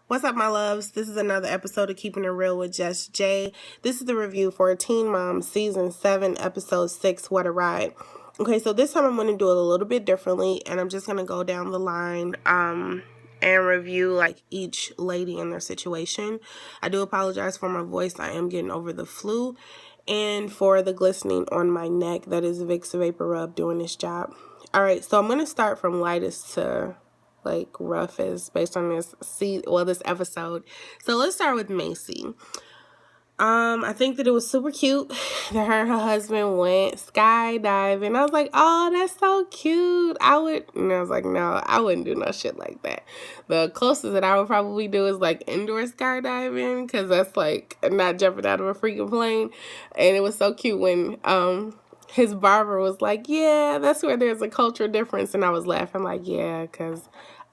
What's up, my loves? This is another episode of Keeping It Real with Just Jay. This is the review for Teen Mom Season 7, Episode 6, What a Ride. Okay, so this time I'm going to do it a little bit differently, and I'm just going to go down the line and review like each lady and their situation. I do apologize for my voice. I am getting over the flu, and for the glistening on my neck. That is Vicks Vapor Rub doing this job. All right, so I'm going to start from lightest to like roughest based on this episode. So let's start with Macy. I think that it was super cute that her and her husband went skydiving. I was like, oh, that's so cute. I was like, no, I wouldn't do no shit like that. The closest that I would probably do is like indoor skydiving, because that's like not jumping out of a freaking plane. And it was so cute when his barber was like, yeah, that's where there's a cultural difference. And I was laughing like, yeah, because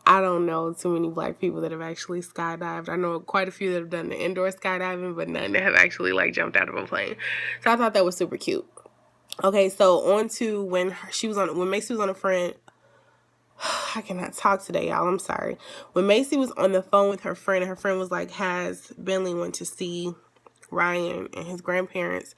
I don't know too many black people that have actually skydived. I know quite a few that have done the indoor skydiving, but none that have actually like jumped out of a plane. So I thought that was super cute. Okay, so on to when Macy was on a friend. I cannot talk today, y'all. I'm sorry. When Macy was on the phone with her friend, and her friend was like, has Bentley went to see Ryan and his grandparents?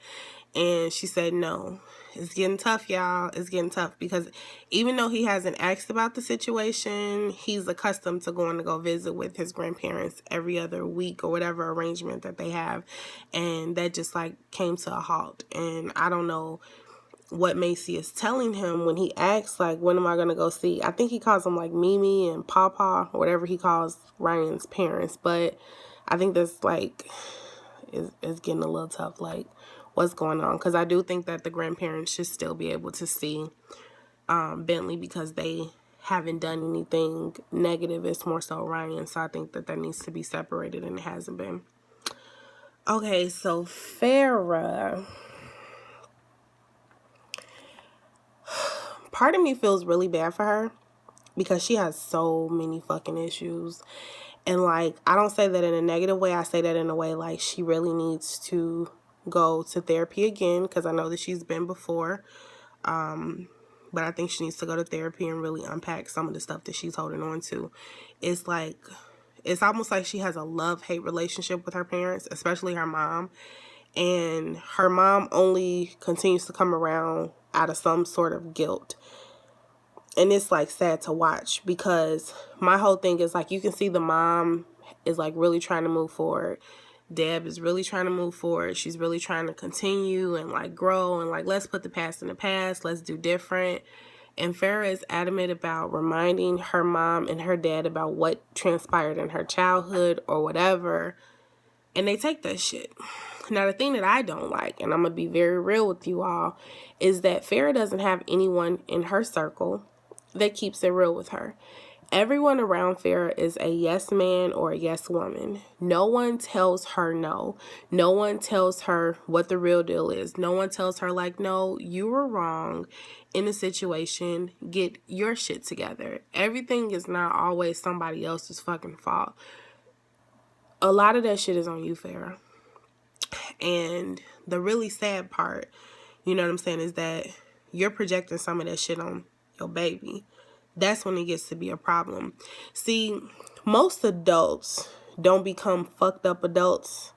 And she said no. It's getting tough, y'all. It's getting tough because even though he hasn't asked about the situation, he's accustomed to going to go visit with his grandparents every other week or whatever arrangement that they have. And that just like came to a halt. And I don't know what Macy is telling him when he asks, like, when am I going to go see? I think he calls them like Mimi and Papa, or whatever he calls Ryan's parents. But I think that's like, is getting a little tough. Like, what's going on? Because I do think that the grandparents should still be able to see Bentley because they haven't done anything negative. It's more so Ryan. So I think that needs to be separated, and it hasn't been. Okay, so Farrah. Part of me feels really bad for her because she has so many fucking issues. And like, I don't say that in a negative way. I say that in a way like she really needs to go to therapy again, because I know that she's been before. But I think she needs to go to therapy and really unpack some of the stuff that she's holding on to. It's almost like she has a love-hate relationship with her parents, especially her mom. And her mom only continues to come around out of some sort of guilt. And it's like sad to watch, because my whole thing is like, you can see the mom is like really trying to move forward. Deb is really trying to move forward. She's really trying to continue and like grow and like, let's put the past in the past. Let's do different. And Farrah is adamant about reminding her mom and her dad about what transpired in her childhood or whatever. And they take that shit. Now, the thing that I don't like, and I'm going to be very real with you all, is that Farrah doesn't have anyone in her circle that keeps it real with her. Everyone around Farrah is a yes man or a yes woman. No one tells her no. No one tells her what the real deal is. No one tells her like, no, you were wrong in a situation. Get your shit together. Everything is not always somebody else's fucking fault. A lot of that shit is on you, Farrah. And the really sad part, you know what I'm saying, is that you're projecting some of that shit on your baby. That's when it gets to be a problem. See, most adults don't become fucked up adults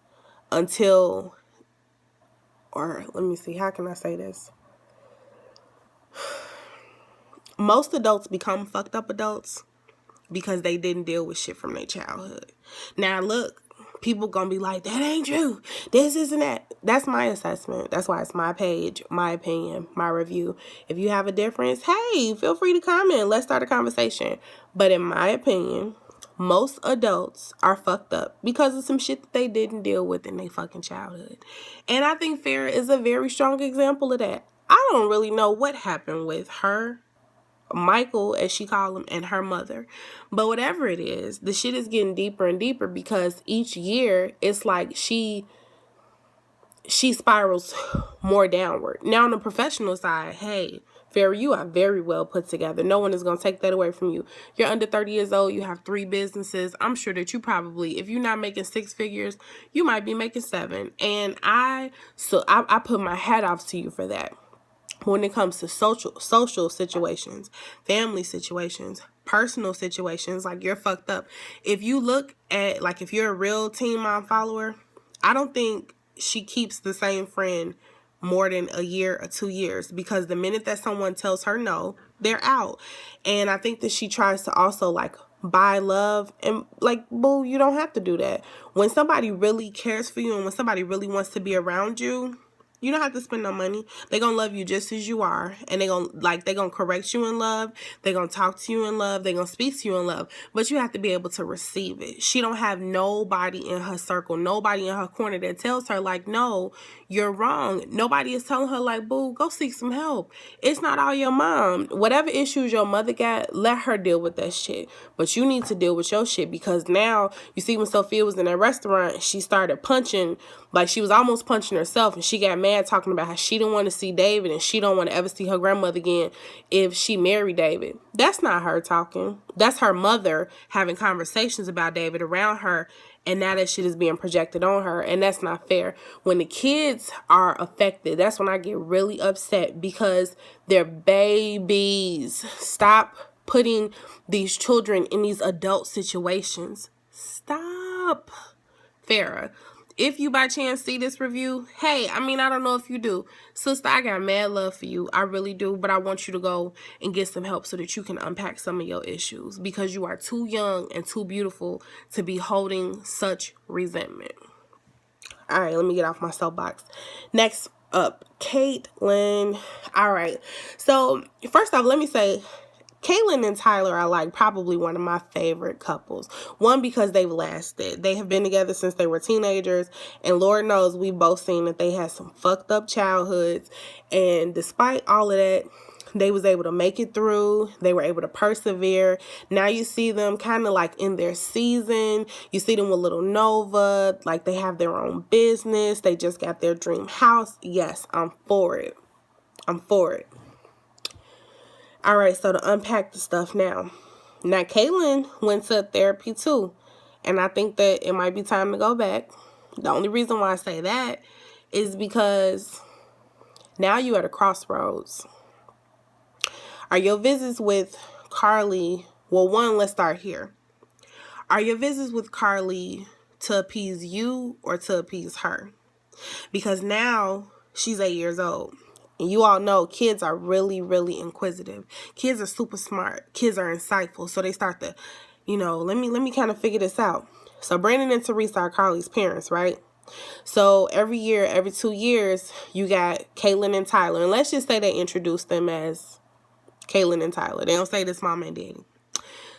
until, or let me see, how can I say this? Most adults become fucked up adults because they didn't deal with shit from their childhood. Now, look, people gonna be like, that ain't true. This isn't that. That's my assessment. That's why it's my page, my opinion, my review. If you have a difference, hey, feel free to comment. Let's start a conversation. But in my opinion, most adults are fucked up because of some shit that they didn't deal with in their fucking childhood. And I think Farrah is a very strong example of that. I don't really know what happened with her, Michael, as she called him, and her mother. But whatever it is, the shit is getting deeper and deeper, because each year it's like she spirals more downward. Now on the professional side, hey, Farrah, you are very well put together. No one is going to take that away from you. You're under 30 years old. You have 3 businesses. I'm sure that you probably, if you're not making 6 figures, you might be making 7. And I put my hat off to you for that. When it comes to social situations, family situations, personal situations, like, you're fucked up. If you look at, like, if you're a real Teen Mom follower, I don't think she keeps the same friend more than a year or 2 years, because the minute that someone tells her no, they're out. And I think that she tries to also, like, buy love, and, like, boo, you don't have to do that. When somebody really cares for you and when somebody really wants to be around you, you don't have to spend no money. They're going to love you just as you are. And they're going to correct you in love. They're going to talk to you in love. They're going to speak to you in love. But you have to be able to receive it. She don't have nobody in her circle, nobody in her corner that tells her, like, no, you're wrong. Nobody is telling her, like, boo, go seek some help. It's not all your mom. Whatever issues your mother got, let her deal with that shit. But you need to deal with your shit, because now, you see, when Sophia was in that restaurant, she started punching, like, she was almost punching herself, and she got mad talking about how she didn't want to see David and she don't want to ever see her grandmother again if she married David. That's not her talking. That's her mother having conversations about David around her, and now that shit is being projected on her, and that's not fair. When the kids are affected, that's when I get really upset, because they're babies. Stop putting these children in these adult situations. Stop. Farrah, if you by chance see this review, hey, I don't know if you do. Sister, I got mad love for you. I really do. But I want you to go and get some help so that you can unpack some of your issues, because you are too young and too beautiful to be holding such resentment. All right, let me get off my soapbox. Next up, Caitlyn. All right. So, first off, let me say, Caitlyn and Tyler are, like, probably one of my favorite couples. One, because they've lasted. They have been together since they were teenagers, and Lord knows we've both seen that they had some fucked up childhoods, and despite all of that, they was able to make it through. They were able to persevere. Now you see them kind of like in their season. You see them with little Nova, like they have their own business. They just got their dream house. Yes, I'm for it. I'm for it. All right, so to unpack the stuff now. Now, Caitlyn went to therapy too, and I think that it might be time to go back. The only reason why I say that is because now you're at a crossroads. Are your visits with Carly, well, one, let's start here. Are your visits with Carly to appease you or to appease her? Because now she's 8 years old. And you all know kids are really, really inquisitive. Kids are super smart. Kids are insightful. So they start to, let me kind of figure this out. So Brandon and Teresa are Carly's parents, right? So every year, every 2 years, you got Caitlyn and Tyler. And let's just say they introduce them as Caitlyn and Tyler. They don't say this mama and daddy.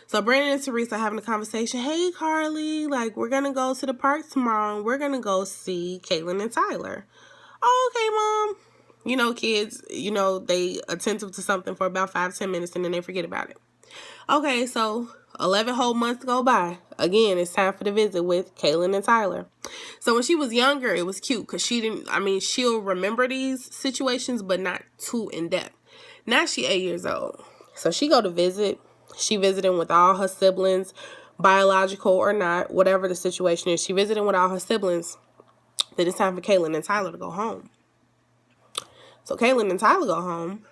So Brandon and Teresa are having a conversation. Hey, Carly, like, we're going to go to the park tomorrow, and we're going to go see Caitlyn and Tyler. Oh, okay, Mom. Kids, they attentive to something for about 5 to 10 minutes, and then they forget about it. Okay, so 11 whole months go by. Again, it's time for the visit with Caitlyn and Tyler. So when she was younger, it was cute because she'll remember these situations, but not too in depth. Now she 8 years old. So she go to visit. She visiting with all her siblings, biological or not, whatever the situation is. She visiting with all her siblings. Then it's time for Caitlyn and Tyler to go home. So Caitlyn and Tyler go home.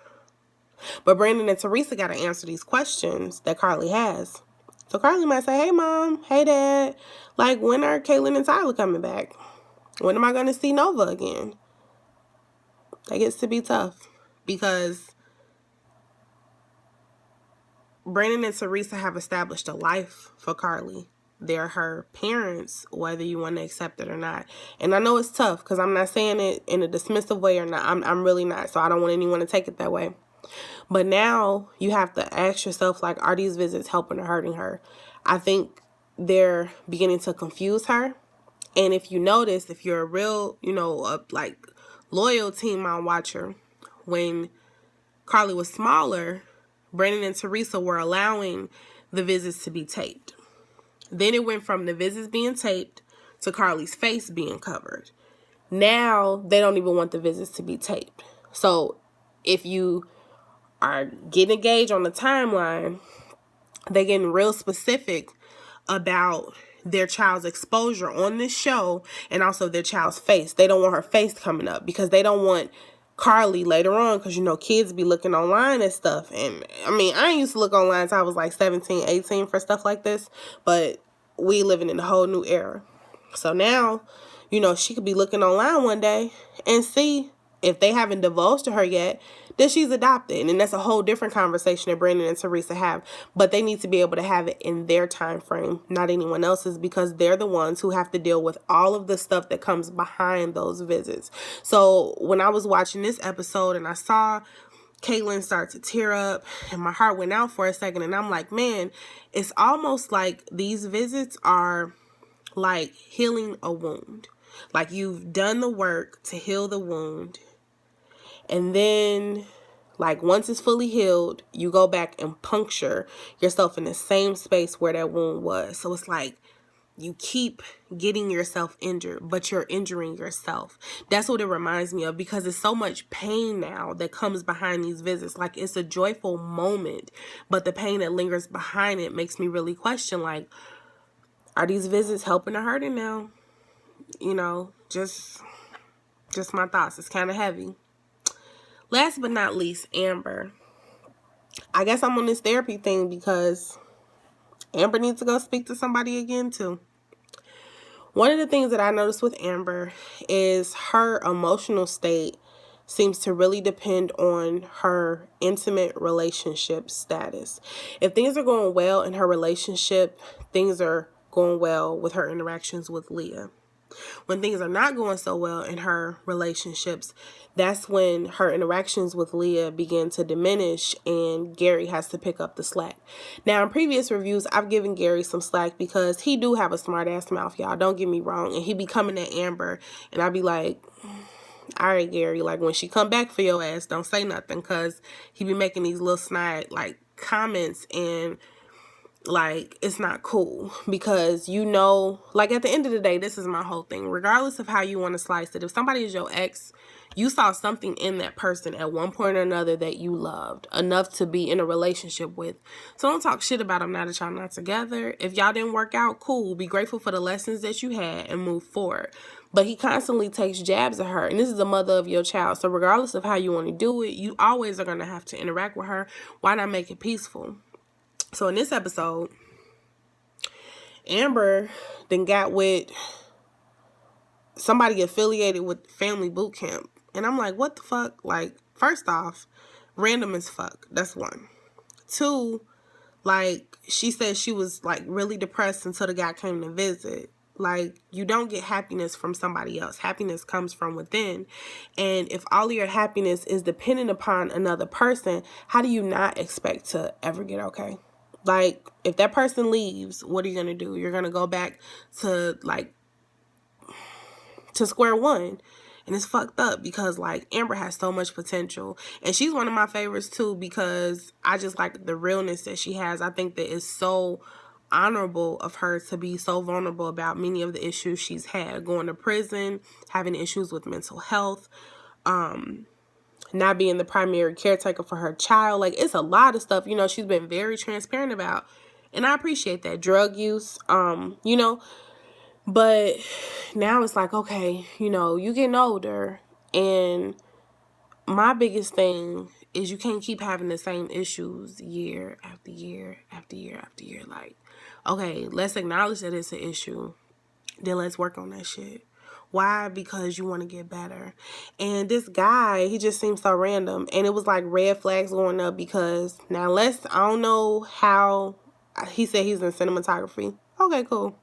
But Brandon and Teresa got to answer these questions that Carly has. So Carly might say, hey, Mom, hey, Dad, like, when are Caitlyn and Tyler coming back? When am I going to see Nova again? That gets to be tough because Brandon and Teresa have established a life for Carly. They're her parents, whether you want to accept it or not. And I know it's tough because I'm not saying it in a dismissive way or not. I'm really not. So I don't want anyone to take it that way. But now you have to ask yourself, like, are these visits helping or hurting her? I think they're beginning to confuse her. And if you notice, if you're a real, loyal Teen Mom watcher, when Carly was smaller, Brandon and Teresa were allowing the visits to be taped. Then it went from the visits being taped to Carly's face being covered. Now they don't even want the visits to be taped. So if you are getting engaged on the timeline, they're getting real specific about their child's exposure on this show and also their child's face. They don't want her face coming up because they don't want Carly later on, because, you know, kids be looking online and stuff. And, I mean, I used to look online until I was like 17, 18 for stuff like this. But we living in a whole new era. So now, you know, she could be looking online one day and see, if they haven't divulged to her yet, that she's adopted. And that's a whole different conversation that Brandon and Teresa have. But they need to be able to have it in their time frame, not anyone else's, because they're the ones who have to deal with all of the stuff that comes behind those visits. So when I was watching this episode and I saw Caitlyn start to tear up and my heart went out for a second, and I'm like, man, it's almost like these visits are like healing a wound. Like, you've done the work to heal the wound, and then, like, once it's fully healed, you go back and puncture yourself in the same space where that wound was. So it's like you keep getting yourself injured, but you're injuring yourself. That's what it reminds me of, because it's so much pain now that comes behind these visits. Like, it's a joyful moment, but the pain that lingers behind it makes me really question, like, are these visits helping or hurting now? You know, just my thoughts. It's kind of heavy. Last but not least, Amber. I guess I'm on this therapy thing because Amber needs to go speak to somebody again too. One of the things that I noticed with Amber is her emotional state seems to really depend on her intimate relationship status. If things are going well in her relationship, things are going well with her interactions with Leah. When things are not going so well in her relationships, that's when her interactions with Leah begin to diminish and Gary has to pick up the slack. Now, in previous reviews, I've given Gary some slack because he do have a smart ass mouth, y'all. Don't get me wrong. And he be coming at Amber and I be like, all right, Gary, like, when she come back for your ass, don't say nothing, because he be making these little snide, like, comments, and like, it's not cool, because, you know, like, at the end of the day, this is my whole thing. Regardless of how you want to slice it, if somebody is your ex, you saw something in that person at one point or another that you loved enough to be in a relationship with. So don't talk shit about them now that y'all not together. If y'all didn't work out, cool. Be grateful for the lessons that you had and move forward. But he constantly takes jabs at her, and this is the mother of your child. So regardless of how you want to do it, you always are going to have to interact with her. Why not make it peaceful? So in this episode, Amber then got with somebody affiliated with Family Boot Camp. And I'm like, what the fuck? Like, first off, random as fuck. That's one. Two, like, she said she was, like, really depressed until the guy came to visit. Like, you don't get happiness from somebody else. Happiness comes from within. And if all of your happiness is dependent upon another person, how do you not expect to ever get okay? Like, if that person leaves, what are you going to do? You're going to go back to, like, to square one. And it's fucked up because, like, Amber has so much potential. And she's one of my favorites, too, because I just like the realness that she has. I think that it's so honorable of her to be so vulnerable about many of the issues she's had. Going to prison, having issues with mental health, not being the primary caretaker for her child. Like, it's a lot of stuff, you know, she's been very transparent about. And I appreciate that. Drug use, you know. But now it's like, okay, you know, you getting older. And my biggest thing is you can't keep having the same issues year after year after year after year. Like, okay, let's acknowledge that it's an issue. Then let's work on that shit. Why? Because you want to get better. And this guy, he just seems so random. And it was like red flags going up because now I don't know how, he said he's in cinematography. Okay, cool.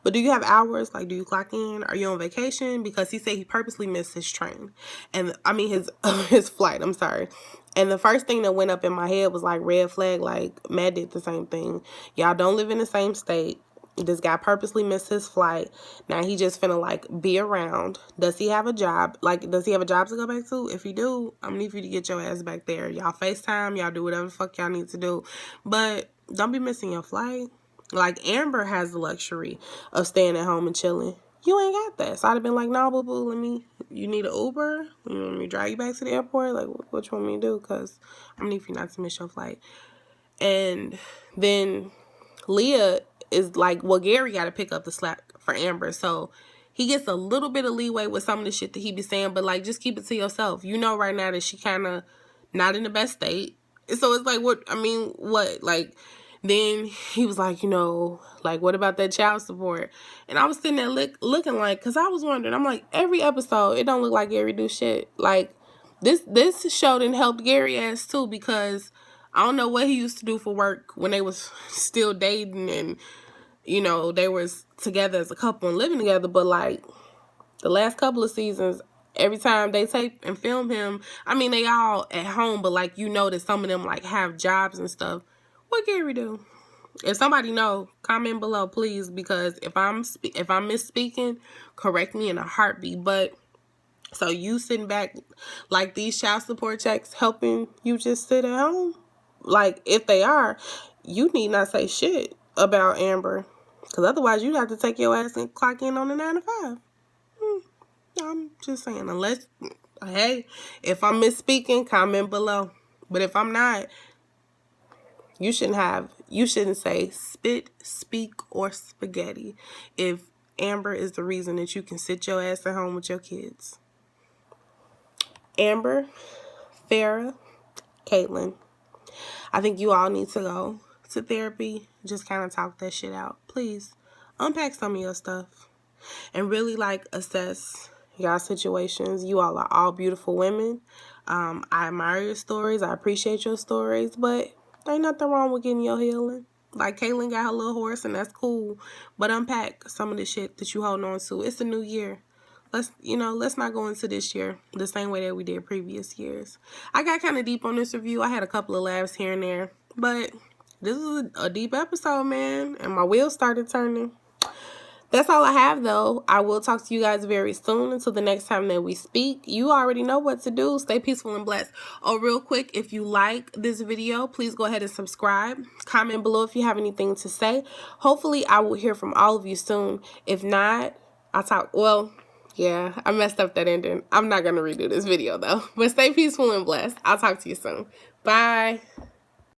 But do you have hours? Like, do you clock in? Are you on vacation? Because he said he purposely missed his train. And, I mean, his flight, I'm sorry. And the first thing that went up in my head was, like, red flag. Like, Matt did the same thing. Y'all don't live in the same state. This guy purposely missed his flight. Now he just finna, like, be around. Does he have a job? Like, does he have a job to go back to? If he do, I'm gonna need for you to get your ass back there. Y'all FaceTime. Y'all do whatever the fuck y'all need to do. But don't be missing your flight. Like, Amber has the luxury of staying at home and chilling. You ain't got that. So I'd have been like, no, boo-boo, you need an Uber? You want me to drive you back to the airport? Like, what you want me to do? Because I'm going to need for you not to miss your flight. And then Leah is like, well, Gary got to pick up the slack for Amber. So he gets a little bit of leeway with some of the shit that he be saying, but like, just keep it to yourself. You know right now that she kind of not in the best state. So it's like, what? Like, then he was like, like, what about that child support? And I was sitting there looking like, because I was wondering, I'm like, every episode, it don't look like Gary do shit. Like, this show didn't help Gary ass too, because I don't know what he used to do for work when they was still dating and, they was together as a couple and living together. But like, the last couple of seasons, every time they tape and film him, I mean, they all at home, but like, that some of them like have jobs and stuff. What Gary do? If somebody know, comment below, please, because if I'm misspeaking, correct me in a heartbeat. But so you sitting back, like, these child support checks helping you just sit at home? Like, if they are, you need not say shit about Amber, because otherwise you have to take your ass and clock in on the 9 to 5. I'm just saying, unless, hey, if I'm misspeaking, comment below. But if I'm not, you shouldn't say spit, speak, or spaghetti if Amber is the reason that you can sit your ass at home with your kids. Amber, Farrah, Caitlyn, I think you all need to go to therapy. Just kind of talk that shit out. Please, unpack some of your stuff and really, like, assess y'all situations. You all are all beautiful women. I admire your stories. I appreciate your stories, but ain't nothing wrong with getting your healing. Like, Caitlyn got her little horse, and that's cool. But unpack some of the shit that you holding on to. It's a new year. Let's not go into this year the same way that we did previous years. I got kind of deep on this review. I had a couple of laughs here and there, but this is a deep episode, man, and my wheels started turning. That's all I have, though. I will talk to you guys very soon. Until the next time that we speak, you already know what to do. Stay peaceful and blessed. Oh, real quick, if you like this video, please go ahead and subscribe. Comment below if you have anything to say. Hopefully, I will hear from all of you soon. If not, yeah, I messed up that ending. I'm not going to redo this video, though. But stay peaceful and blessed. I'll talk to you soon. Bye.